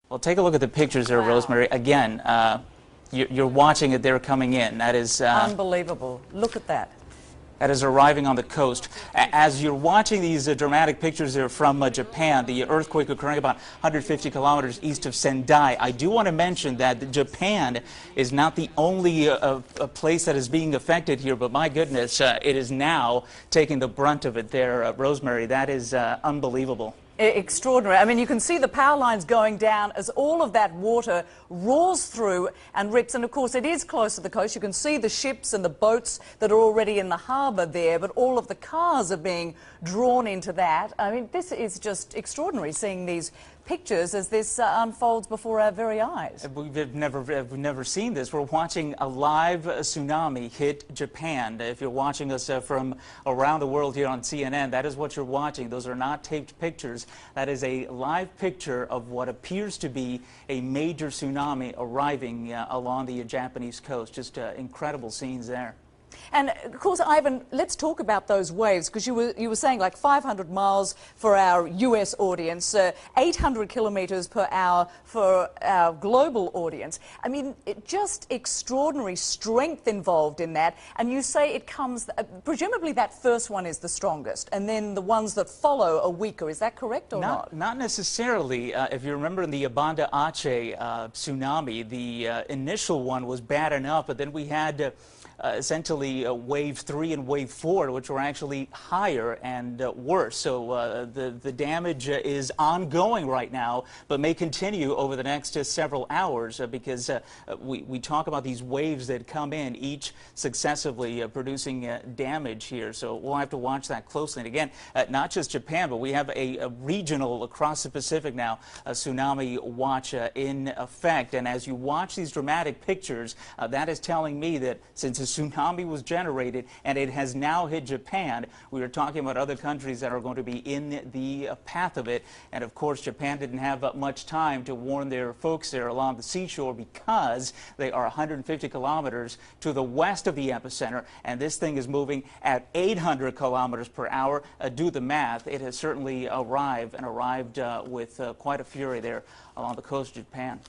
Well, take a look at the pictures there, Wow. Rosemary. Again, you're watching it. They're coming in. That is Unbelievable. Look at that. that is arriving on the coast. As you're watching these dramatic pictures there from Japan, the earthquake occurring about 150 kilometers east of Sendai, I do want to mention that Japan is not the only a place that is being affected here, but my goodness, it is now taking the brunt of it there, Rosemary. That is unbelievable. Extraordinary. I mean, you can see the power lines going down as all of that water roars through and rips. And of course, it is close to the coast. You can see the ships and the boats that are already in the harbour there, but all of the cars are being drawn into that. I mean, this is just extraordinary, seeing these pictures as this unfolds before our very eyes. We've never seen this. We're watching a live tsunami hit Japan. If you're watching us from around the world here on CNN, that is what you're watching. Those are not taped pictures. That is a live picture of what appears to be a major tsunami arriving along the Japanese coast. Just incredible scenes there. And of course, Ivan, let's talk about those waves, because you were saying like 500 miles for our US audience, 800 kilometers per hour for our global audience. I mean, just extraordinary strength involved in that. And you say it comes, presumably that first one is the strongest, and then the ones that follow are weaker. Is that correct or not? Not necessarily. If you remember in the Banda Aceh tsunami, the initial one was bad enough, but then we had essentially wave 3 and wave 4, which were actually higher and worse. So the damage is ongoing right now, but may continue over the next several hours because we talk about these waves that come in, each successively producing damage here. So we'll have to watch that closely. And again, not just Japan, but we have a regional across the Pacific now, a tsunami watch in effect. And as you watch these dramatic pictures, that is telling me that since a tsunami was generated and it has now hit Japan, we are talking about other countries that are going to be in the path of it. And of course, Japan didn't have much time to warn their folks there along the seashore because they are 150 kilometers to the west of the epicenter, and this thing is moving at 800 kilometers per hour. Do the math. It has certainly arrived with quite a fury there along the coast of Japan.